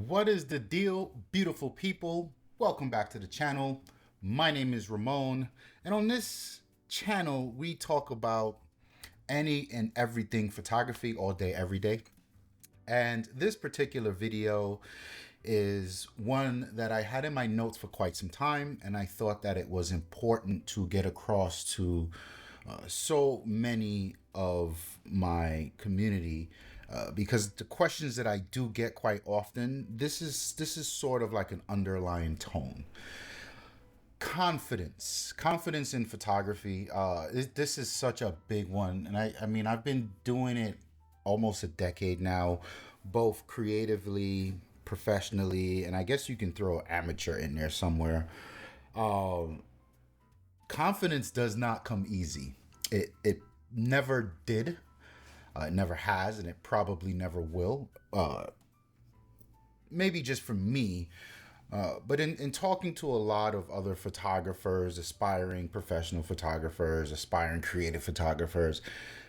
What is the deal, beautiful people? Welcome back to the channel. My name is Ramon, and on this channel, we talk about any and everything photography all day, every day. And this particular video is one that I had in my notes for quite some time, and I thought that it was important to get across to so many of my community because the questions that I do get quite often, this is sort of like an underlying tone. Confidence in photography. This is such a big one, and I mean I've been doing it almost a decade now, both creatively, professionally, and I guess you can throw amateur in there somewhere. Um, Confidence does not come easy. It never did. It never has, and it probably never will. Maybe just for me, but in talking to a lot of other photographers, aspiring professional photographers, aspiring creative photographers,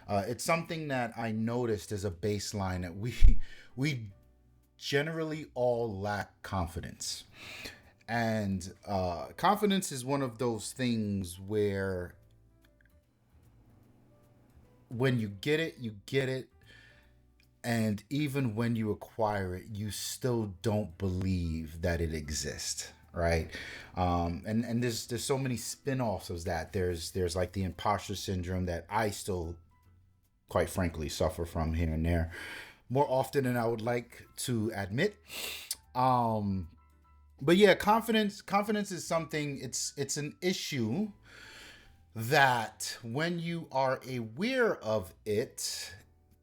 it's something that I noticed as a baseline that we generally all lack confidence. And confidence is one of those things where when you get it, you get it. And even when you acquire it, you still don't believe that it exists, right? And there's so many spin-offs of that. There's like the imposter syndrome that I still, quite frankly, suffer from here and there, more often than I would like to admit. Um, but yeah, confidence is something. It's an issue that when you are aware of it,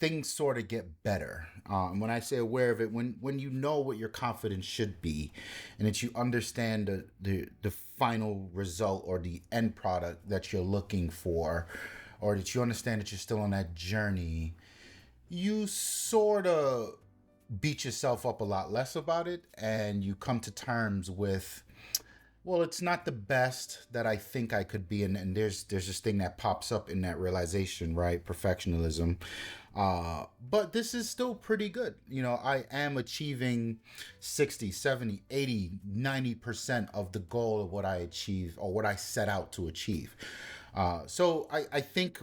things sort of get better. When I say aware of it, when you know what your confidence should be, and that you understand the final result or the end product that you're looking for, or that you understand that you're still on that journey, you sort of beat yourself up a lot less about it, and you come to terms with, well, it's not the best that I think I could be, and there's this thing that pops up in that realization, right? Perfectionism. But this is still pretty good. I am achieving 60, 70, 80, 90% of the goal of what I achieve or what I set out to achieve. So I think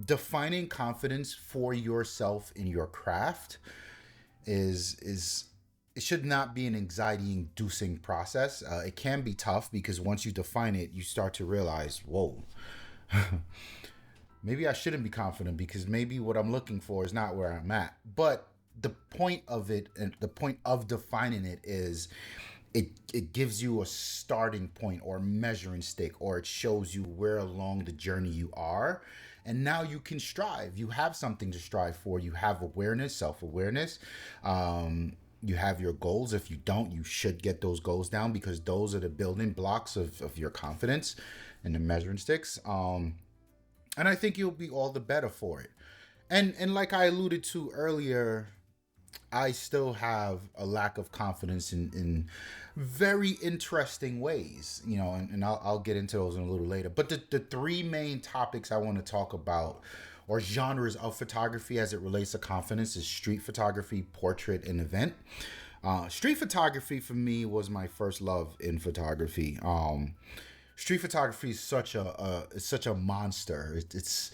defining confidence for yourself in your craft is it should not be an anxiety inducing process. It can be tough because once you define it, you start to realize, whoa, maybe I shouldn't be confident because maybe what I'm looking for is not where I'm at. But the point of it and the point of defining it is it gives you a starting point or measuring stick, or it shows you where along the journey you are. And now you can strive. You have something to strive for. You have awareness, self-awareness. You have your goals. If you don't, you should get those goals down, because those are the building blocks of your confidence and the measuring sticks. And I think you'll be all the better for it. And like I alluded to earlier, I still have a lack of confidence in very interesting ways, and I'll get into those in a little later. But the three main topics I want to talk about, or genres of photography as it relates to confidence, is street photography, portrait, and event. Street photography for me was my first love in photography. Street photography is such a monster. It's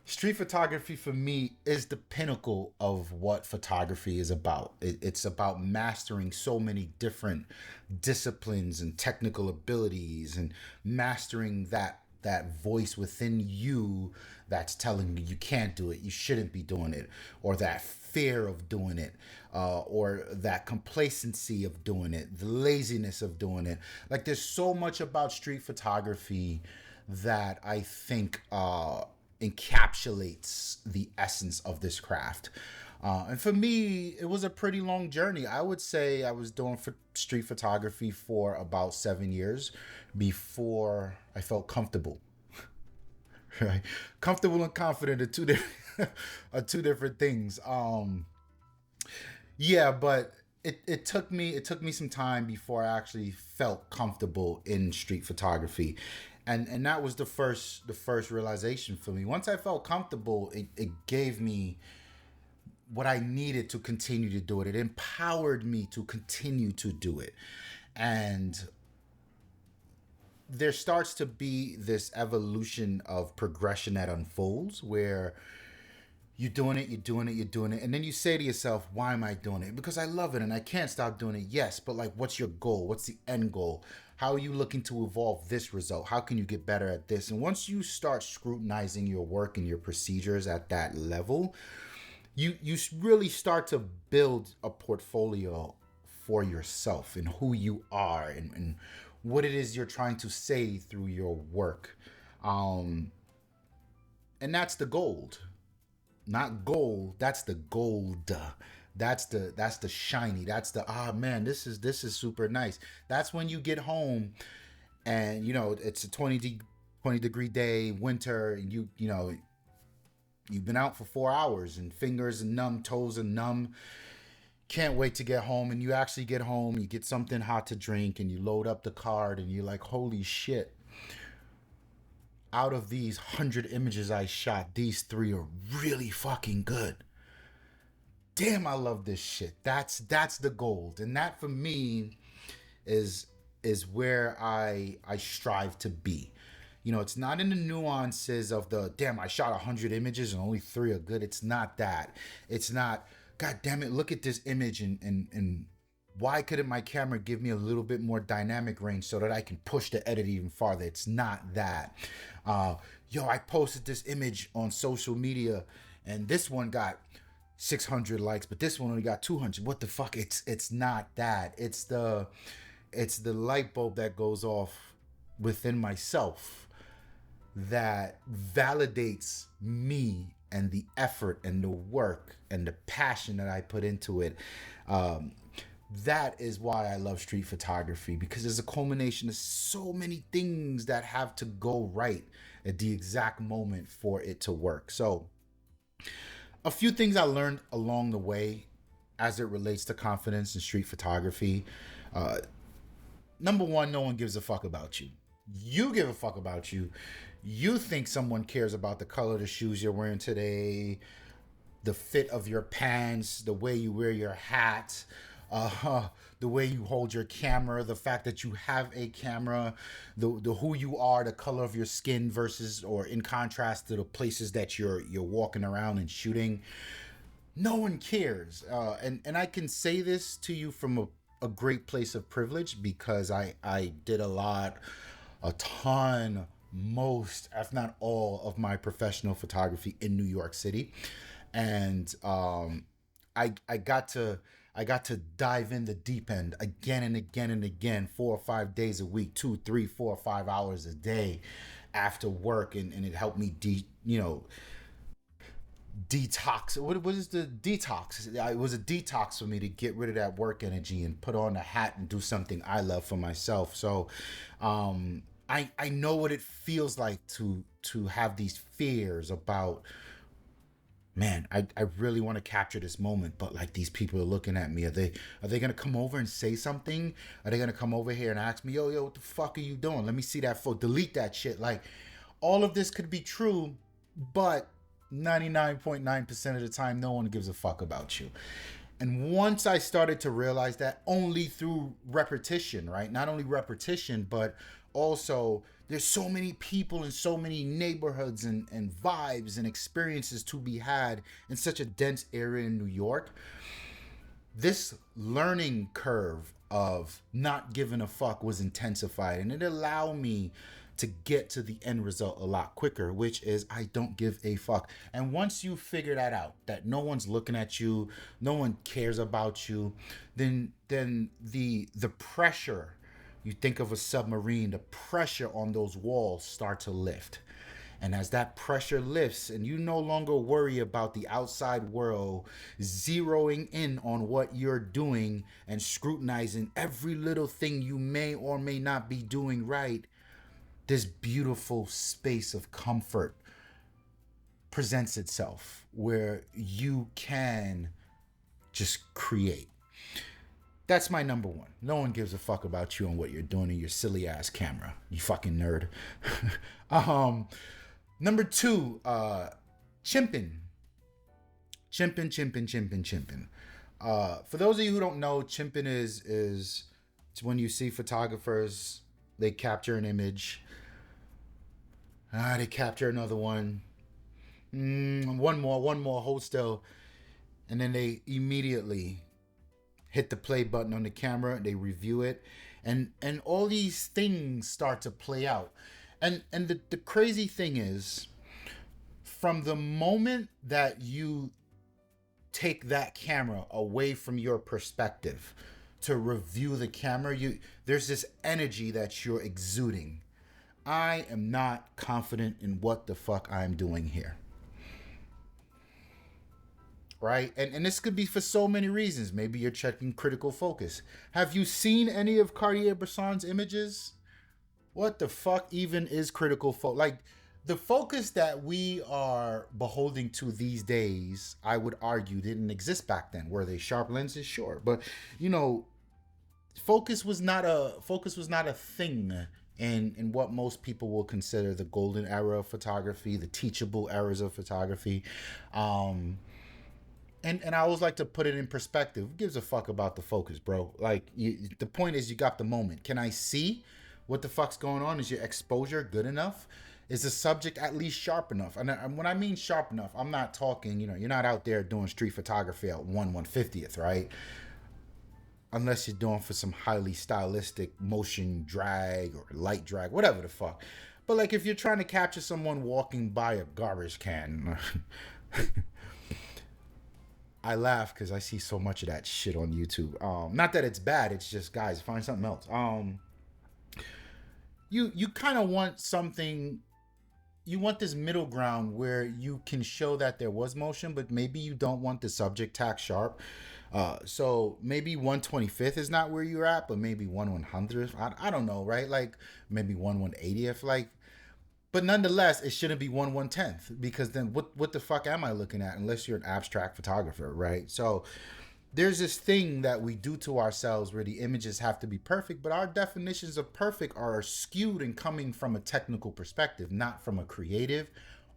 street photography for me is the pinnacle of what photography is about. It's about mastering so many different disciplines and technical abilities, and mastering that voice within you that's telling you can't do it, you shouldn't be doing it, or that fear of doing it, or that complacency of doing it, the laziness of doing it. Like, there's so much about street photography that I think encapsulates the essence of this craft. And for me, it was a pretty long journey. I would say I was doing street photography for about 7 years before I felt comfortable. Right, comfortable and confident are two different are two different things. Yeah, but it took me some time before I actually felt comfortable in street photography. And that was the first realization for me. Once I felt comfortable, it gave me what I needed to continue to do it. It empowered me to continue to do it. And there starts to be this evolution of progression that unfolds where you're doing it, you're doing it, you're doing it. And then you say to yourself, why am I doing it? Because I love it and I can't stop doing it. Yes, but like, what's your goal? What's the end goal? How are you looking to evolve this result? How can you get better at this? And once you start scrutinizing your work and your procedures at that level, you really start to build a portfolio for yourself and who you are and what it is you're trying to say through your work. Um, and that's the gold. Not gold, that's the gold. That's the shiny. That's the man, this is super nice. That's when you get home and it's a 20 degree day, winter, and you've been out for 4 hours and fingers are numb, toes are numb. Can't wait to get home, and you actually get home, you get something hot to drink and you load up the card and you're like, holy shit, out of these 100 images I shot, these 3 are really fucking good. Damn, I love this shit. That's the gold. And that for me is where I strive to be. It's not in the nuances of the damn, I shot 100 images and only 3 are good. It's not that. It's not, God damn it, look at this image and why couldn't my camera give me a little bit more dynamic range so that I can push the edit even farther? It's not that. I posted this image on social media and this one got 600 likes, but this one only got 200. What the fuck? It's not that. It's the light bulb that goes off within myself that validates me and the effort and the work and the passion that I put into it. That is why I love street photography, because there's a culmination of so many things that have to go right at the exact moment for it to work. So a few things I learned along the way as it relates to confidence in street photography. Number one, no one gives a fuck about you. You give a fuck about you. You think someone cares about the color of the shoes you're wearing today, the fit of your pants, the way you wear your hat, the way you hold your camera, the fact that you have a camera, the who you are, the color of your skin versus or in contrast to the places that you're walking around and shooting. No one cares, and I can say this to you from a great place of privilege because I did a ton, most, if not all, of my professional photography in New York City, and I got to dive in the deep end again and again and again, 4 or 5 days a week, 2, 3, 4, 5 hours a day after work, and it helped me detox. What is the detox? It was a detox for me to get rid of that work energy and put on a hat and do something I love for myself. So I know what it feels like to have these fears about, man, I really want to capture this moment, but like these people are looking at me. Are they gonna come over and say something? Are they gonna come over here and ask me, yo, what the fuck are you doing? Let me see that photo. Delete that shit. Like, all of this could be true, but 99.9% of the time, no one gives a fuck about you. And once I started to realize that, only through repetition, right? Not only repetition, but also there's so many people in so many neighborhoods and vibes and experiences to be had in such a dense area in New York. This learning curve of not giving a fuck was intensified, and it allowed me to get to the end result a lot quicker, which is I don't give a fuck. And once you figure that out, that no one's looking at you, no one cares about you, then the pressure, you think of a submarine, the pressure on those walls start to lift. And as that pressure lifts and you no longer worry about the outside world zeroing in on what you're doing and scrutinizing every little thing you may or may not be doing right, this beautiful space of comfort presents itself where you can just create. That's my number one. No one gives a fuck about you and what you're doing in your silly ass camera, you fucking nerd. Number two, chimping. Chimping. For those of you who don't know, chimping is it's when you see photographers, they capture an image, they capture another one, one more, hold still, and then they immediately hit the play button on the camera. They review it, and all these things start to play out, and the crazy thing is, from the moment that you take that camera away from your perspective to review the camera, you there's this energy that you're exuding. I am not confident in what the fuck I'm doing here. Right? And this could be for so many reasons. Maybe you're checking critical focus. Have you seen any of Cartier-Bresson's images? What the fuck even is critical focus? Like, the focus that we are beholding to these days, I would argue, didn't exist back then. Were they sharp lenses? Sure. But, you know, focus was not a thing in what most people will consider the golden era of photography, the teachable eras of photography. And I always like to put it in perspective. Who gives a fuck about the focus, bro? Like, the point is, you got the moment. Can I see what the fuck's going on? Is your exposure good enough? Is the subject at least sharp enough? And when I mean sharp enough, I'm not talking, you're not out there doing street photography at 1/150th, right? Unless you're doing for some highly stylistic motion drag or light drag, whatever the fuck. But like, if you're trying to capture someone walking by a garbage can, I laugh because I see so much of that shit on YouTube. Not that it's bad. It's just, guys, find something else. You kind of want something. You want this middle ground where you can show that there was motion, but maybe you don't want the subject tack sharp. So maybe 1/25th is not where you're at, but maybe 1/100th. I don't know, right? Like maybe 1/180th. Like, but nonetheless, it shouldn't be 1/110th, because then what the fuck am I looking at, unless you're an abstract photographer, right? So there's this thing that we do to ourselves where the images have to be perfect, but our definitions of perfect are skewed and coming from a technical perspective, not from a creative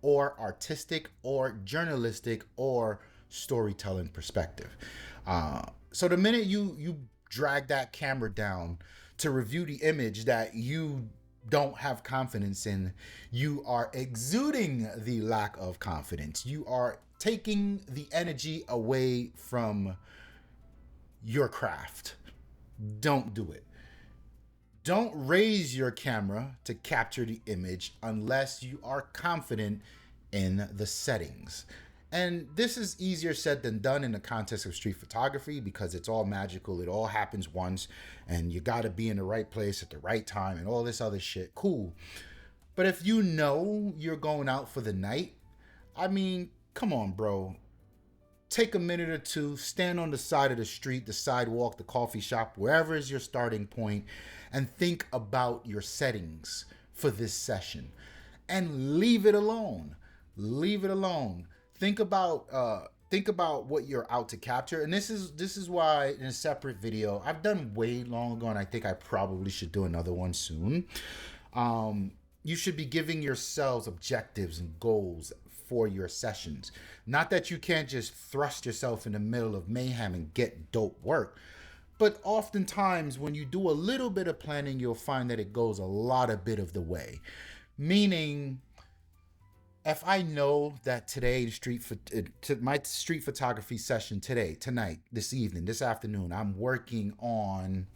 or artistic or journalistic or storytelling perspective. So the minute you drag that camera down to review the image that you don't have confidence in, you are exuding the lack of confidence. You are taking the energy away from your craft. Don't do it. Don't raise your camera to capture the image unless you are confident in the settings. And this is easier said than done in the context of street photography, because it's all magical. It all happens once, and you got to be in the right place at the right time and all this other shit. Cool. But if you know you're going out for the night, I mean, come on, bro. Take a minute or two, stand on the side of the street, the sidewalk, the coffee shop, wherever is your starting point, and think about your settings for this session. And leave it alone. Leave it alone. Think about what you're out to capture. And this is why, in a separate video I've done way long ago, and I think I probably should do another one soon. You should be giving yourselves objectives and goals for your sessions. Not that you can't just thrust yourself in the middle of mayhem and get dope work, but oftentimes when you do a little bit of planning, you'll find that it goes a lot of bit of the way. Meaning, if I know that today, my street photography session today, tonight, this evening, this afternoon, I'm working on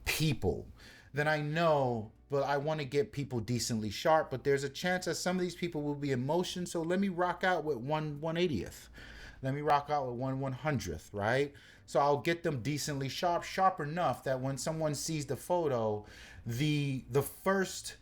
people, then I know, but I want to get people decently sharp, but there's a chance that some of these people will be in motion, so let me rock out with 1/180th. Let me rock out with 1/100th, right? So I'll get them decently sharp enough that when someone sees the photo, the first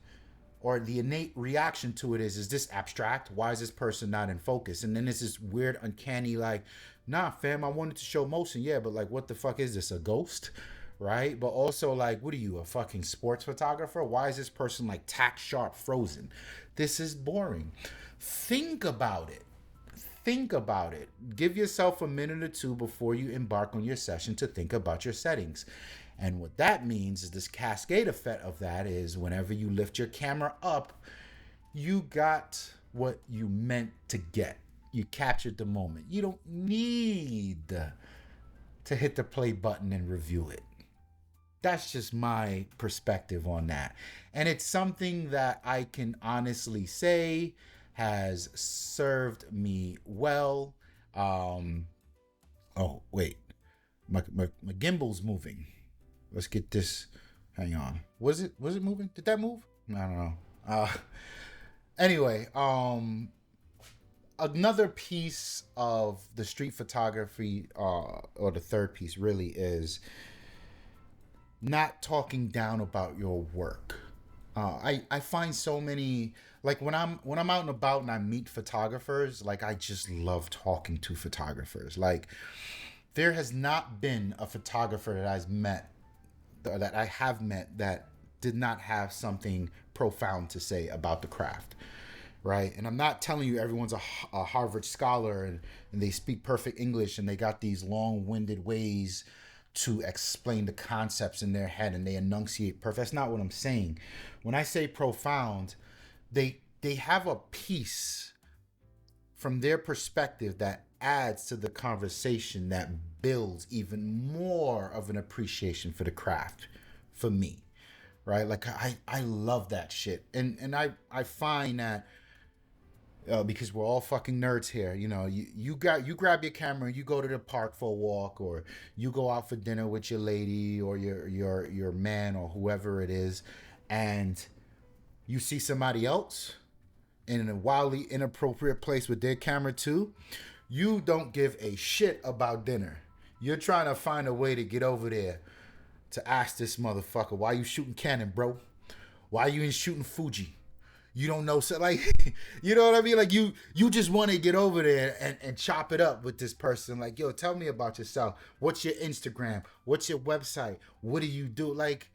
or the innate reaction to it is this abstract? Why is this person not in focus? And then it's this weird, uncanny, like, nah, fam, I wanted to show motion. Yeah, but like, what the fuck is this, a ghost? Right? But also, like, what are you, a fucking sports photographer? Why is this person like tack sharp frozen? This is boring. Think about it. Think about it. Give yourself a minute or two before you embark on your session to think about your settings. And what that means is this cascade effect of that is whenever you lift your camera up, you got what you meant to get. You captured the moment. You don't need to hit the play button and review it. That's just my perspective on that. And it's something that I can honestly say has served me well. Um, oh, wait. My gimbal's moving. Let's get this. Hang on. Was it moving? Did that move? I don't know. Anyway, another piece of the street photography, or the third piece really, is not talking down about your work. I find so many, like when I'm out and about and I meet photographers, like I just love talking to photographers. Like there has not been a photographer that I have met that did not have something profound to say about the craft, right? And I'm not telling you everyone's a Harvard scholar and they speak perfect English and they got these long-winded ways to explain the concepts in their head and they enunciate perfect. That's not what I'm saying. When I say profound, they have a piece from their perspective that adds to the conversation, that builds even more of an appreciation for the craft for me, right? Like I love that shit. And I find that because we're all fucking nerds here. You know, you grab your camera, you go to the park for a walk, or you go out for dinner with your lady or your man or whoever it is, and you see somebody else in a wildly inappropriate place with their camera too. You don't give a shit about dinner. You're trying to find a way to get over there to ask this motherfucker, why you shooting Canon, bro? Why you ain't shooting Fuji? You don't know, so like, you know what I mean? Like you just want to get over there and chop it up with this person. Like, yo, tell me about yourself. What's your Instagram? What's your website? What do you do? Like,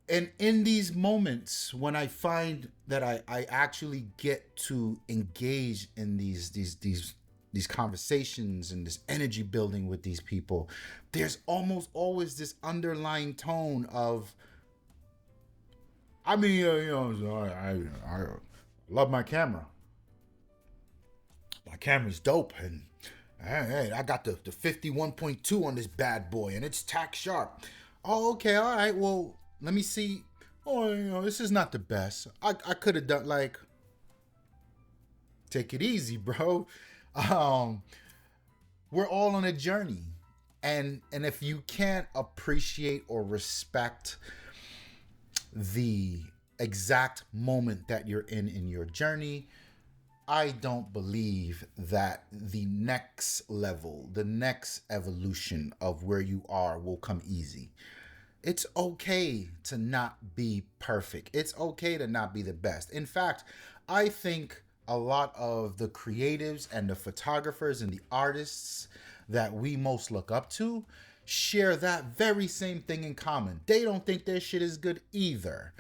and in these moments when I find that I actually get to engage in these conversations and this energy building with these people, there's almost always this underlying tone of, I mean, I love my camera. My camera's dope, and hey, I got the 51.2 on this bad boy, and it's tack sharp. Oh, okay, all right. Well, let me see. Oh, this is not the best. I could have done, like, take it easy, bro. Um, we're all on a journey, and if you can't appreciate or respect the exact moment that you're in your journey, I don't believe that the next level, the next evolution of where you are will come easy. It's okay to not be perfect. It's okay to not be the best. In fact, I think a lot of the creatives and the photographers and the artists that we most look up to share that very same thing in common. They don't think their shit is good either,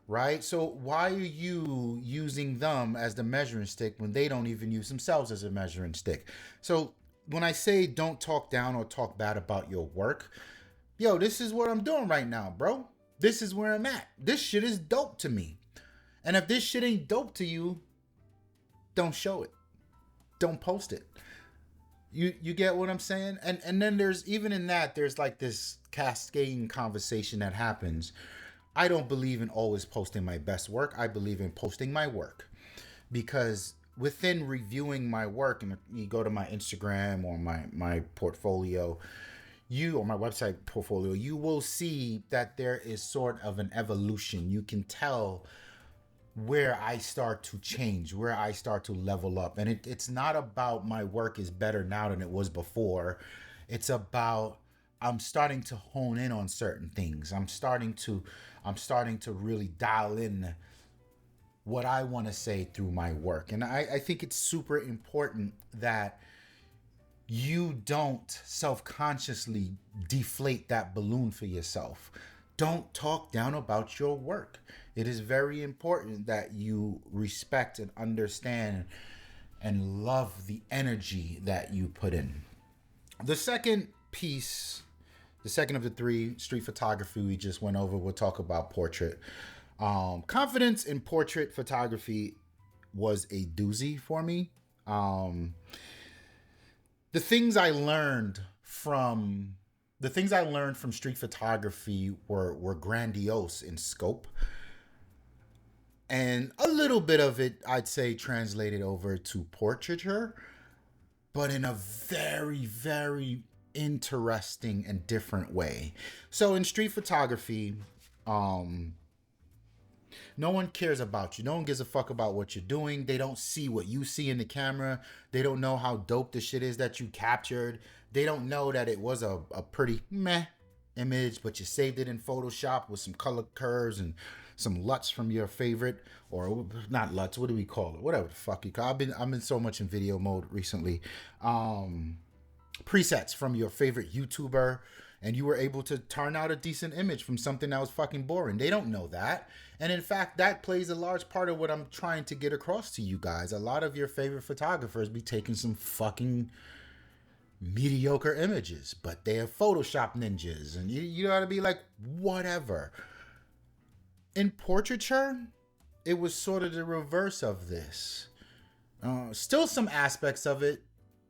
right? So why are you using them as the measuring stick when they don't even use themselves as a measuring stick? So when I say don't talk down or talk bad about your work, yo, this is what I'm doing right now, bro. This is where I'm at. This shit is dope to me. And if this shit ain't dope to you, don't show it. Don't post it. You get what I'm saying? And then there's, even in that, there's like this cascading conversation that happens. I don't believe in always posting my best work. I believe in posting my work, because within reviewing my work, and you go to my Instagram or my portfolio, or my website portfolio, you will see that there is sort of an evolution. You can tell where I start to change, where I start to level up. And it's not about my work is better now than it was before. It's about, I'm starting to hone in on certain things. I'm starting to really dial in what I want to say through my work. And I think it's super important that you don't self-consciously deflate that balloon for yourself. Don't talk down about your work. It is very important that you respect and understand and love the energy that you put in. The second piece, the second of the three, street photography we just went over, we'll talk about portrait. Confidence in portrait photography was a doozy for me. Um, the things I learned from street photography were grandiose in scope, and a little bit of it I'd say translated over to portraiture, but in a very, very interesting and different way. So in street photography, um, no one cares about you. No one gives a fuck about what you're doing. They don't see what you see in the camera. They don't know how dope the shit is that you captured. They don't know that it was a pretty meh image, but you saved it in Photoshop with some color curves and some LUTs from your favorite, or not LUTs, what do we call it? Whatever the fuck you call it. I've been so much in video mode recently. Presets from your favorite YouTuber, and you were able to turn out a decent image from something that was fucking boring. They don't know that. And in fact, that plays a large part of what I'm trying to get across to you guys. A lot of your favorite photographers be taking some fucking mediocre images, but they are Photoshop ninjas, and you gotta be like, whatever. In portraiture, it was sort of the reverse of this. Still some aspects of it.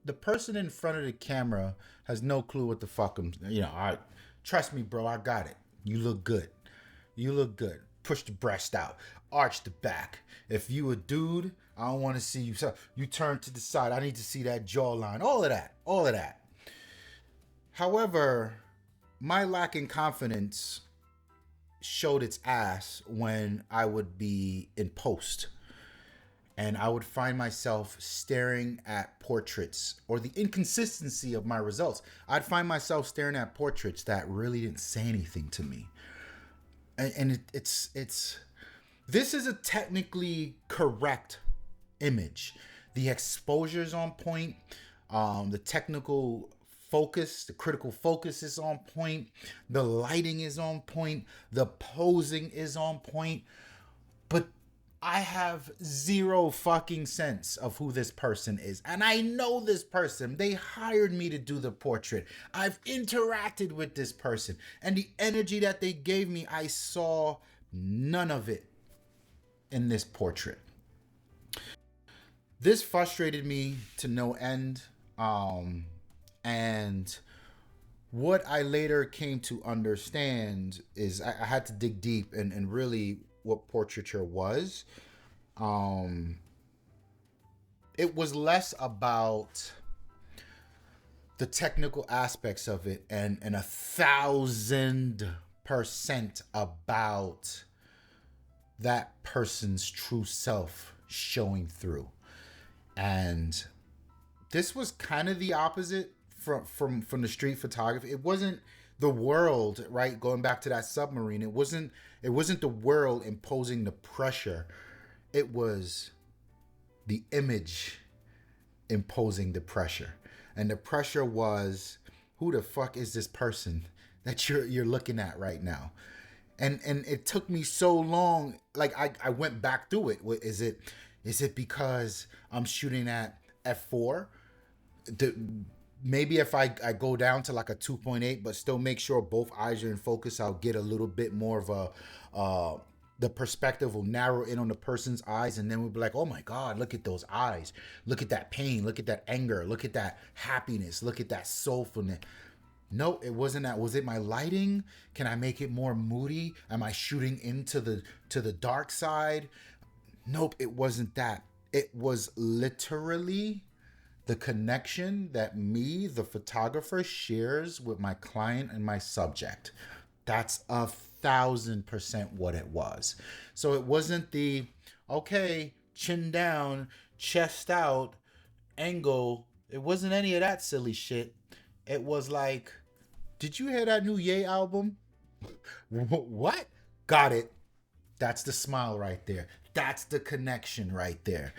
The person in front of the camera has no clue what the fuck trust me, bro, I got it. You look good. You look good. Push the breast out. Arch the back. If you a dude, I don't want to see you. So you turn to the side. I need to see that jawline. All of that. All of that. However, my lack in confidence showed its ass when I would be in post. And I would find myself staring at portraits, or the inconsistency of my results. I'd find myself staring at portraits that really didn't say anything to me. And it's this is a technically correct image. The exposure's on point. The technical focus, the critical focus is on point. The lighting is on point. The posing is on point. But I have zero fucking sense of who this person is. And I know this person. They hired me to do the portrait. I've interacted with this person. And the energy that they gave me, I saw none of it in this portrait. This frustrated me to no end. And what I later came to understand is I had to dig deep and really what portraiture was. It was less about the technical aspects of it and 1,000% about that person's true self showing through. And this was kind of the opposite from the street photography. It wasn't the world, right? Going back to that submarine, it wasn't the world imposing the pressure. It was the image imposing the pressure. And the pressure was, who the fuck is this person that you're looking at right now? And it took me so long. Like I went back through it. Is it because I'm shooting at f4? Maybe if I go down to like a 2.8, but still make sure both eyes are in focus, I'll get a little bit more of the perspective will narrow in on the person's eyes, and then we'll be like, oh my God, look at those eyes. Look at that pain. Look at that anger. Look at that happiness. Look at that soulfulness. No, it wasn't that. Was it my lighting? Can I make it more moody? Am I shooting into the dark side? Nope, it wasn't that. It was literally the connection that me, the photographer, shares with my client and my subject. That's 1,000% what it was. So it wasn't the, okay, chin down, chest out, angle. It wasn't any of that silly shit. It was like, did you hear that new Ye album? What? Got it. That's the smile right there. That's the connection right there.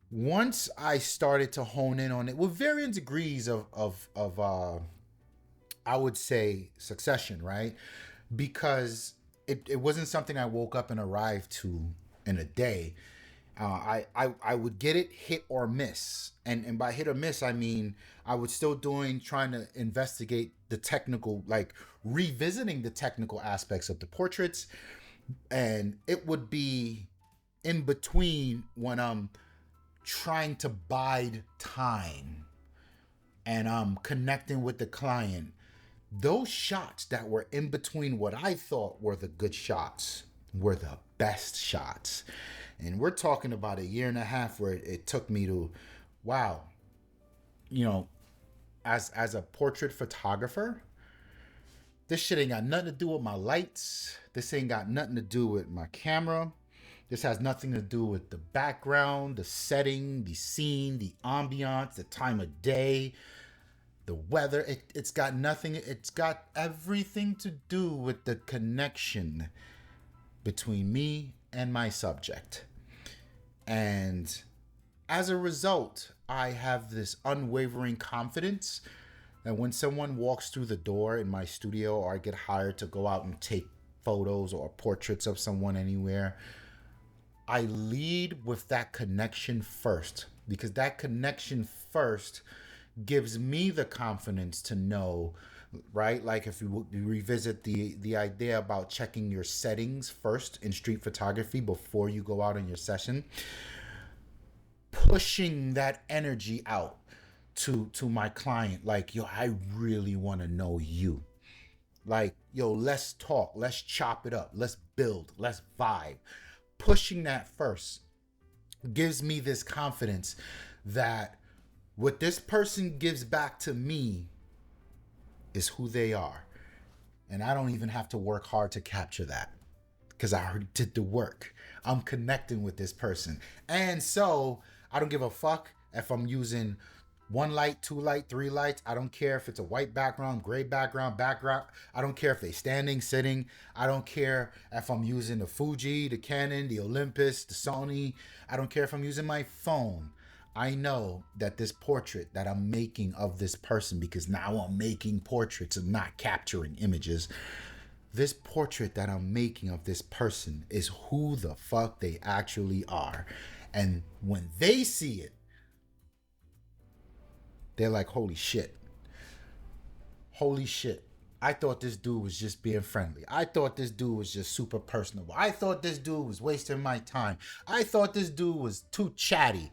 Once I started to hone in on it with varying degrees of I would say succession, right? Because it wasn't something I woke up and arrived to in a day. I would get it hit or miss. And by hit or miss, I mean, I was still trying to investigate the technical, like revisiting the technical aspects of the portraits. And it would be in between when I'm trying to bide time and connecting with the client, those shots that were in between what I thought were the good shots were the best shots. And we're talking about a year and a half where it took me to, wow, you know, as a portrait photographer, this shit ain't got nothing to do with my lights. This ain't got nothing to do with my camera. This has nothing to do with the background, the setting, the scene, the ambiance, the time of day, the weather. It's got nothing. It's got everything to do with the connection between me and my subject. And as a result, I have this unwavering confidence that when someone walks through the door in my studio or I get hired to go out and take photos or portraits of someone anywhere, I lead with that connection first, because that connection first gives me the confidence to know, right? Like if you revisit the idea about checking your settings first in street photography before you go out on your session, pushing that energy out to my client, like, yo, I really want to know you. Like, yo, let's talk, let's chop it up, let's build, let's vibe. Pushing that first gives me this confidence that what this person gives back to me is who they are. And I don't even have to work hard to capture that because I already did the work. I'm connecting with this person. And so I don't give a fuck if I'm using one light, two light, three lights. I don't care if it's a white background, gray background. I don't care if they standing, sitting. I don't care if I'm using the Fuji, the Canon, the Olympus, the Sony. I don't care if I'm using my phone. I know that this portrait that I'm making of this person, because now I'm making portraits and not capturing images. This portrait that I'm making of this person is who the fuck they actually are. And when they see it, they're like, holy shit. Holy shit. I thought this dude was just being friendly. I thought this dude was just super personable. I thought this dude was wasting my time. I thought this dude was too chatty,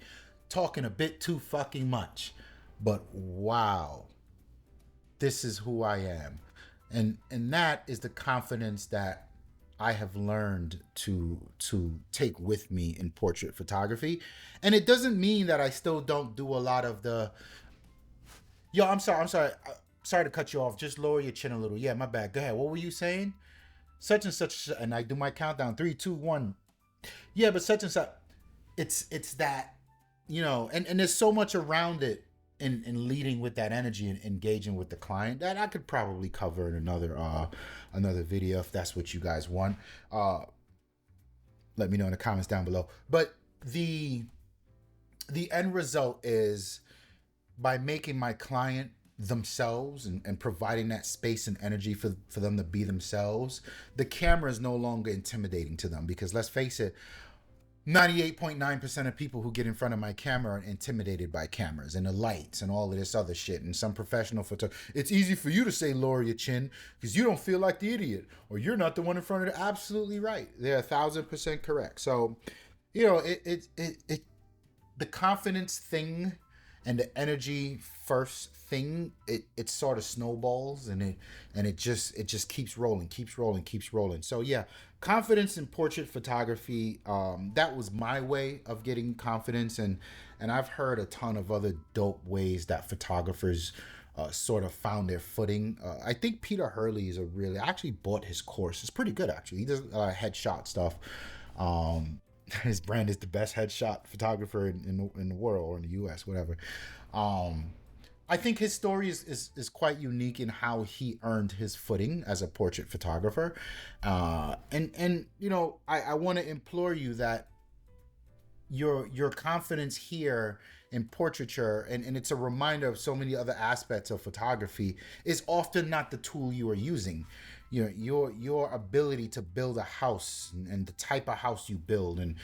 talking a bit too fucking much. But wow, this is who I am. And that is the confidence that I have learned to take with me in portrait photography. And it doesn't mean that I still don't do a lot of the, yo, I'm sorry. Sorry to cut you off. Just lower your chin a little. Yeah, my bad. Go ahead. What were you saying? Such and such, and I do my countdown. 3, 2, 1. Yeah, but such and such. It's that, you know, and there's so much around it in leading with that energy and engaging with the client that I could probably cover in another video if that's what you guys want. Let me know in the comments down below. But the end result is, by making my client themselves and providing that space and energy for them to be themselves, the camera is no longer intimidating to them. Because let's face it, 98.9% of people who get in front of my camera are intimidated by cameras and the lights and all of this other shit. And some professional photographers, it's easy for you to say lower your chin because you don't feel like the idiot, or you're not the one in front of it. Absolutely right. They're 1,000% correct. So, you know, the confidence thing and the energy first thing, it sort of snowballs, and it just keeps rolling. So yeah, confidence in portrait photography, that was my way of getting confidence, and I've heard a ton of other dope ways that photographers sort of found their footing. I think Peter Hurley is I actually bought his course. It's pretty good actually. He does headshot stuff. His brand is the best headshot photographer in the world, or in the US, whatever. I think his story is quite unique in how he earned his footing as a portrait photographer. And you know, I want to implore you that your confidence here in portraiture, and it's a reminder of so many other aspects of photography, is often not the tool you are using. You know, your ability to build a house, and the type of house you build, and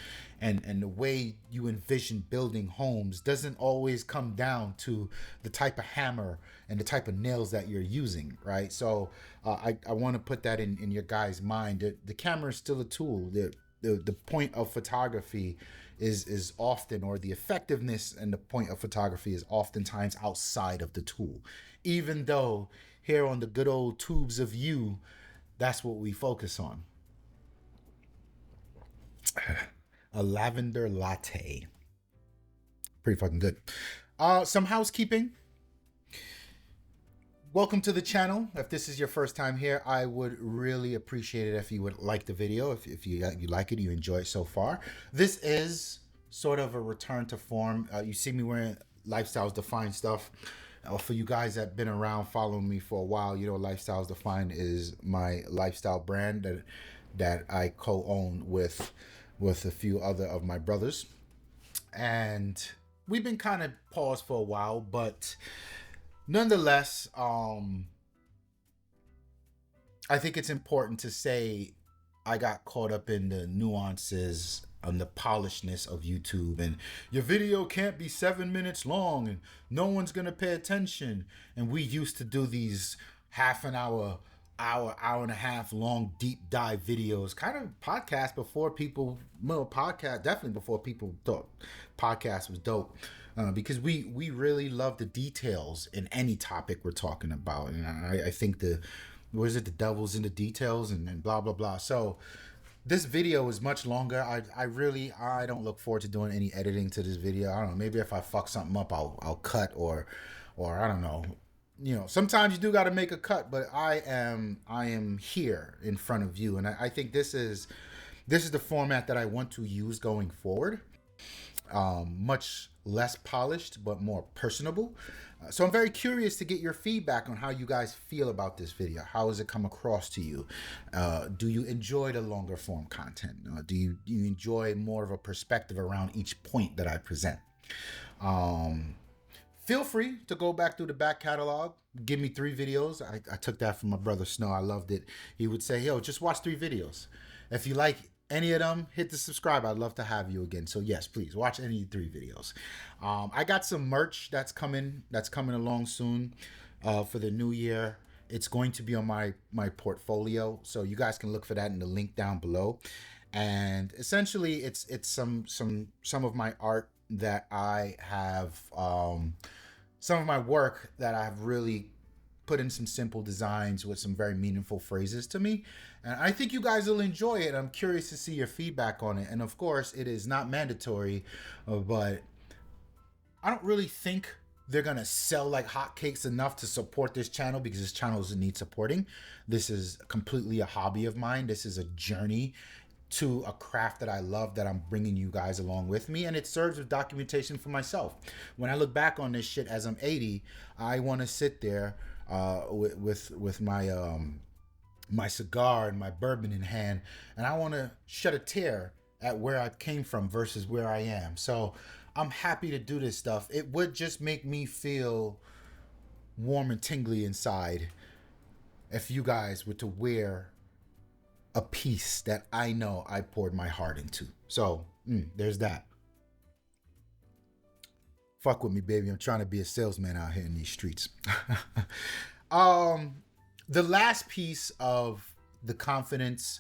the way you envision building homes doesn't always come down to the type of hammer and the type of nails that you're using, right? So I want to put that in your guys' mind. The camera is still a tool. the point of photography is often, or the effectiveness and the point of photography is oftentimes outside of the tool, even though here on the good old tubes of you, that's what we focus on. A lavender latte, pretty fucking good. Some housekeeping. Welcome to the channel. If this is your first time here, I would really appreciate it if you would like the video. If you like it, you enjoy it so far. This is sort of a return to form. You see me wearing Lifestyles Defined stuff. For you guys that have been around following me for a while, you know Lifestyles Defined is my lifestyle brand that I co-own with a few other of my brothers. And we've been kind of paused for a while, but nonetheless, I think it's important to say I got caught up in the nuances and the polishedness of YouTube, and your video can't be 7 minutes long and no one's gonna pay attention. And we used to do these half an hour and a half long deep dive videos, kind of podcast before people, well, podcast definitely before people thought podcast was dope. Because we really love the details in any topic we're talking about, and I think the devil's in the details, and blah blah blah. So this video is much longer. I don't look forward to doing any editing to this video. I don't know, maybe if I fuck something up, I'll cut, or I don't know. You know, sometimes you do got to make a cut, but I am here in front of you, and I think this is the format that I want to use going forward. Much less polished but more personable. So I'm very curious to get your feedback on how you guys feel about this video. How has it come across to you? Do you enjoy the longer form content? Do you enjoy more of a perspective around each point that I present? Feel free to go back through the back catalog. Give me 3 videos. I took that from my brother Snow. I loved it. He would say, yo, just watch 3 videos. If you like any of them, hit the subscribe. I'd love to have you again. So yes, please watch any 3 videos. I got some merch that's coming along soon for the new year. It's going to be on my portfolio, so you guys can look for that in the link down below. And essentially, it's some of my art that I have, some of my work that I've really put in some simple designs with some very meaningful phrases to me, and I think you guys will enjoy it. I'm curious to see your feedback on it, and of course it is not mandatory, but I don't really think they're gonna sell like hotcakes enough to support this channel, because this channel doesn't need supporting. This is completely a hobby of mine. This is a journey to a craft that I love, that I'm bringing you guys along with me, and it serves as documentation for myself. When I look back on this shit as I'm 80, I want to sit there with my my cigar and my bourbon in hand, and I want to shed a tear at where I came from versus where I am. So I'm happy to do this stuff. It would just make me feel warm and tingly inside if you guys were to wear a piece that I know I poured my heart into. So there's that. Fuck with me, baby. I'm trying to be a salesman out here in these streets. The last piece of the confidence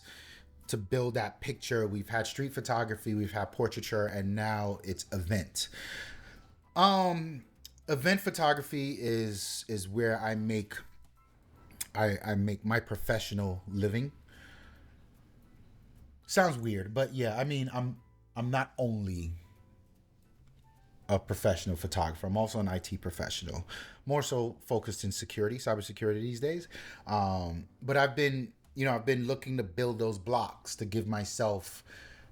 to build that picture, we've had street photography, we've had portraiture, and now it's event. Event photography is where I make my professional living. Sounds weird, but yeah, I mean, I'm not only a professional photographer, I'm also an IT professional, more so focused in security, cybersecurity these days. But I've been looking to build those blocks to give myself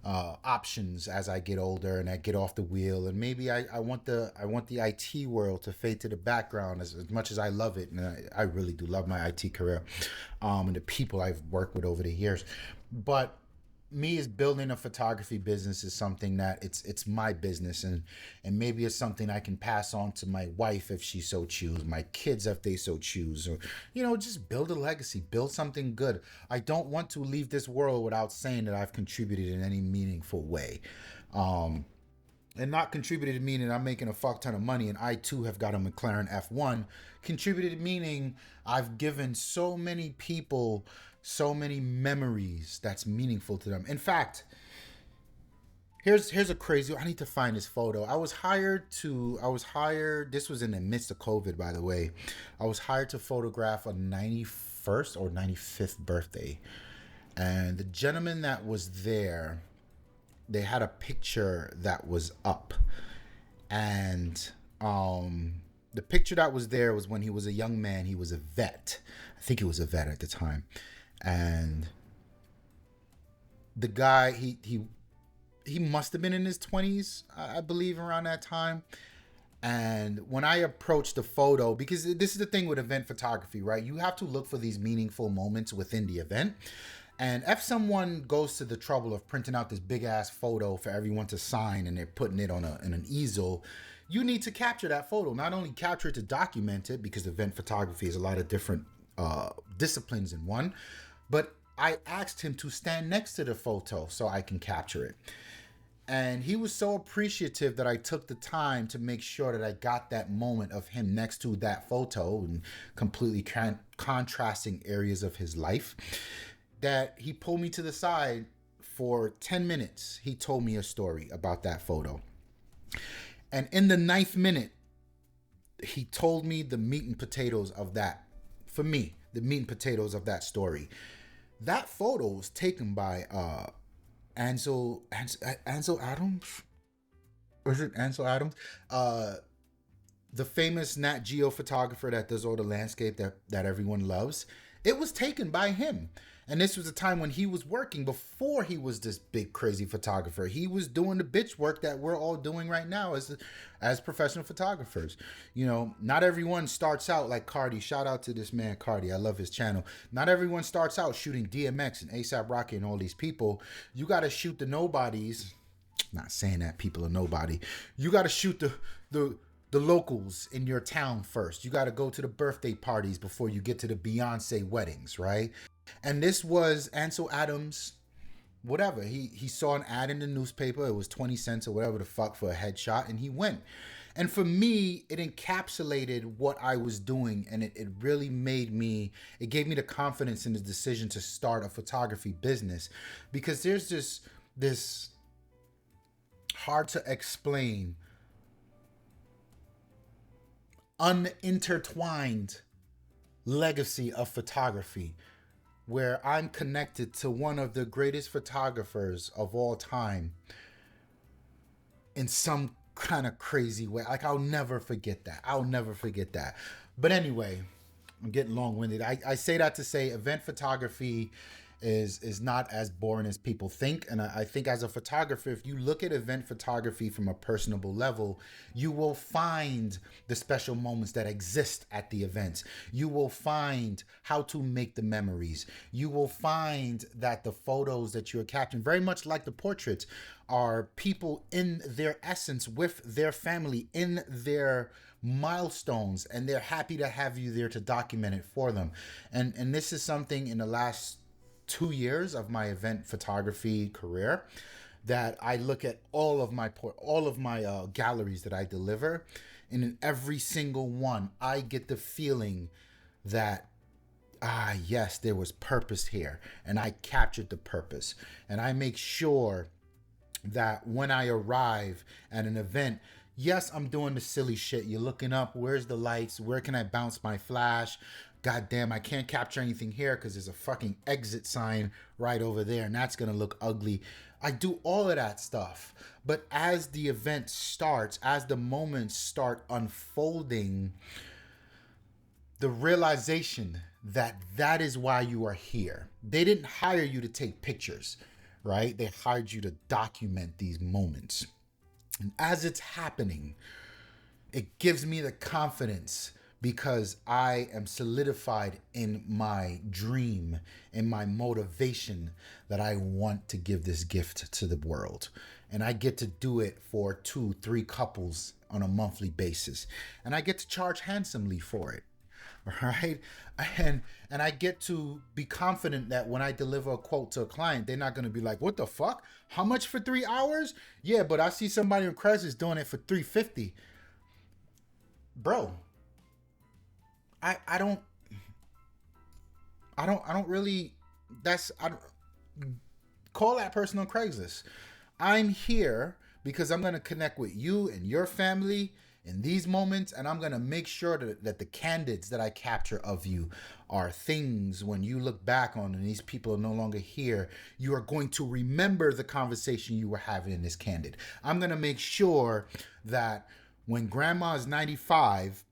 options as I get older and I get off the wheel. And maybe I want the IT world to fade to the background as much as I love it. And I really do love my IT career, and the people I've worked with over the years. But me is building a photography business is something that it's my business, and maybe it's something I can pass on to my wife if she so choose, my kids if they so choose, or just build a legacy, build something good. I don't want to leave this world without saying that I've contributed in any meaningful way. And not contributed meaning I'm making a fuck ton of money and I too have got a McLaren F1. Contributed meaning I've given so many people so many memories that's meaningful to them. In fact, Here's a crazy. I need to find this photo. I was hired. This was in the midst of COVID, by the way. I was hired to photograph a 91st or 95th birthday, and the gentleman that was there, they had a picture that was up, and the picture that was there was when he was a young man. He was a vet. I think he was a vet at the time, and the guy he must have been in his 20s, I believe, around that time. And when I approached the photo, because this is the thing with event photography, right? You have to look for these meaningful moments within the event. And if someone goes to the trouble of printing out this big ass photo for everyone to sign and they're putting it on in an easel, you need to capture that photo. Not only capture it to document it, because event photography is a lot of different disciplines in one, but I asked him to stand next to the photo so I can capture it. And he was so appreciative that I took the time to make sure that I got that moment of him next to that photo and completely contrasting areas of his life. That he pulled me to the side for 10 minutes. He told me a story about that photo. And in the ninth minute, he told me the meat and potatoes of that, for me, the meat and potatoes of that story. That photo was taken by Ansel Adams. Was it Ansel Adams? Uh, the famous Nat Geo photographer that does all the landscape that everyone loves. It was taken by him. And this was a time when he was working before he was this big crazy photographer. He was doing the bitch work that we're all doing right now as professional photographers. You know, not everyone starts out like Cardi. Shout out to this man Cardi. I love his channel. Not everyone starts out shooting DMX and ASAP Rocky and all these people. You got to shoot the nobodies. Not saying that people are nobody. You got to shoot the locals in your town first. You got to go to the birthday parties before you get to the Beyonce weddings, right? And this was Ansel Adams, whatever. He saw an ad in the newspaper. It was 20 cents or whatever the fuck for a headshot, and he went. And for me, it encapsulated what I was doing, and it really made me, it gave me the confidence in the decision to start a photography business, because there's this hard to explain, unintertwined legacy of photography where I'm connected to one of the greatest photographers of all time in some kind of crazy way. Like, I'll never forget that. I'll never forget that. But anyway, I'm getting long-winded. I say that to say event photography is not as boring as people think. And I think as a photographer, if you look at event photography from a personable level, you will find the special moments that exist at the events. You will find how to make the memories. You will find that the photos that you're capturing, very much like the portraits, are people in their essence with their family in their milestones, and they're happy to have you there to document it for them. And this is something in the last 2 years of my event photography career that I look at all of my galleries that I deliver, and in every single one I get the feeling that yes, there was purpose here, and I captured the purpose, and I make sure that when I arrive at an event, yes, I'm doing the silly shit. You're looking up, where's the lights? Where can I bounce my flash? God damn, I can't capture anything here because there's a fucking exit sign right over there, and that's gonna look ugly. I do all of that stuff. But as the event starts, as the moments start unfolding, the realization that that is why you are here. They didn't hire you to take pictures, right? They hired you to document these moments. And as it's happening, it gives me the confidence because I am solidified in my dream, in my motivation that I want to give this gift to the world. And I get to do it for 2, 3 couples on a monthly basis. And I get to charge handsomely for it. Right. And I get to be confident that when I deliver a quote to a client, they're not going to be like, what the fuck, how much for 3 hours? Yeah, but I see somebody on Craigslist doing it for 350. Bro, I don't really, that's I don't, call that person on Craigslist. I'm here because I'm going to connect with you and your family in these moments, and I'm going to make sure that the candids that I capture of you are things when you look back on and these people are no longer here, you are going to remember the conversation you were having in this candid. I'm going to make sure that when grandma is 95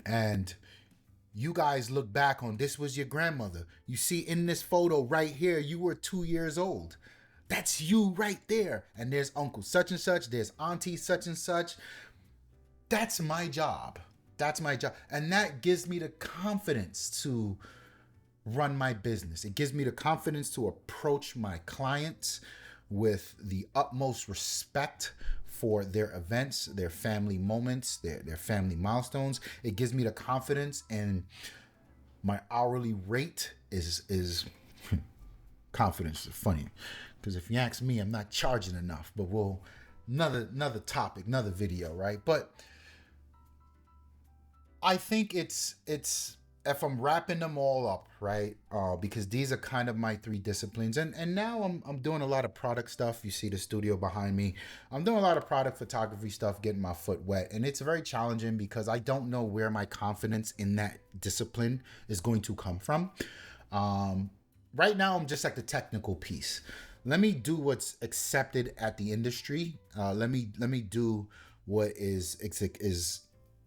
and you guys look back on this was your grandmother. You see in this photo right here, you were 2 years old. That's you right there. And there's Uncle such and such, there's Auntie such and such. That's my job. That's my job. And that gives me the confidence to run my business. It gives me the confidence to approach my clients with the utmost respect for their events, their family moments, their family milestones. It gives me the confidence, and my hourly rate is confidence is funny. Because if you ask me, I'm not charging enough. But we'll another topic, another video, right? But I think it's if I'm wrapping them all up, right? Because these are kind of my three disciplines, and now I'm doing a lot of product stuff. You see the studio behind me. I'm doing a lot of product photography stuff, getting my foot wet, and it's very challenging because I don't know where my confidence in that discipline is going to come from. Right now, I'm just like the technical piece. Let me do what's accepted at the industry. Let me do what is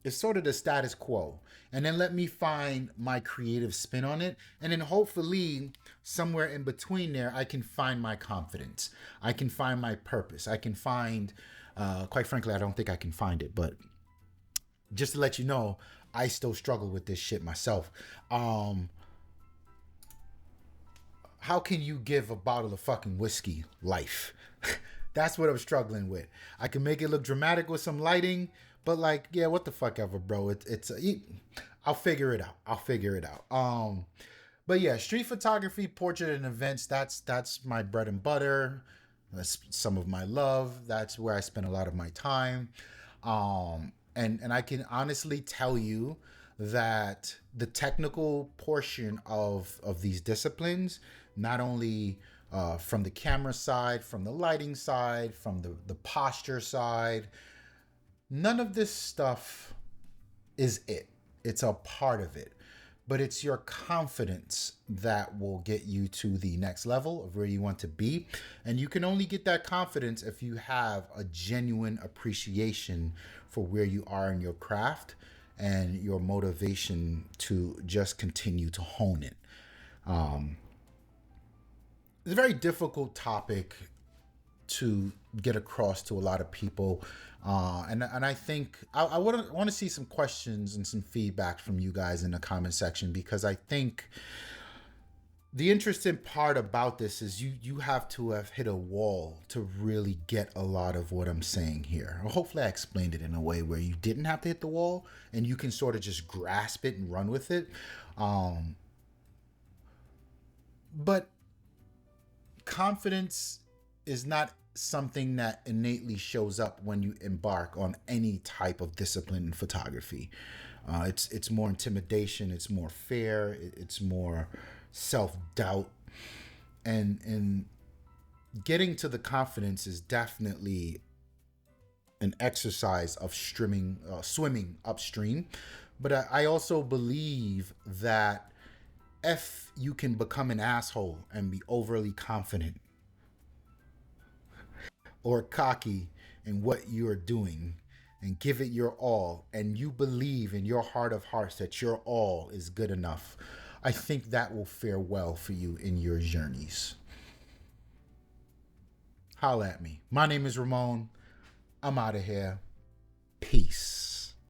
sort of the status quo, and then let me find my creative spin on it, and then hopefully somewhere in between there I can find my confidence, I can find my purpose, I can find quite frankly I don't think I can find it, but just to let you know, I still struggle with this shit myself. How can you give a bottle of fucking whiskey life? That's what I'm struggling with. I can make it look dramatic with some lighting, but like, yeah, what the fuck ever, bro. I'll figure it out. I'll figure it out. But yeah, street photography, portrait, and events. That's my bread and butter. That's some of my love. That's where I spend a lot of my time. And I can honestly tell you that the technical portion of these disciplines, not only from the camera side, from the lighting side, from the posture side, none of this stuff is it. It's a part of it. But it's your confidence that will get you to the next level of where you want to be. And you can only get that confidence if you have a genuine appreciation for where you are in your craft and your motivation to just continue to hone it. It's a very difficult topic to get across to a lot of people. And I think I want to see some questions and some feedback from you guys in the comment section, because I think the interesting part about this is you have to have hit a wall to really get a lot of what I'm saying here. Hopefully I explained it in a way where you didn't have to hit the wall and you can sort of just grasp it and run with it. But confidence is not something that innately shows up when you embark on any type of discipline in photography. It's more intimidation, it's more fear, it's more self-doubt, and getting to the confidence is definitely an exercise of swimming upstream. But I also believe that if you can become an asshole and be overly confident or cocky in what you're doing and give it your all, and you believe in your heart of hearts that your all is good enough, I think that will fare well for you in your journeys. Holla at me. My name is Ramon. I'm out of here.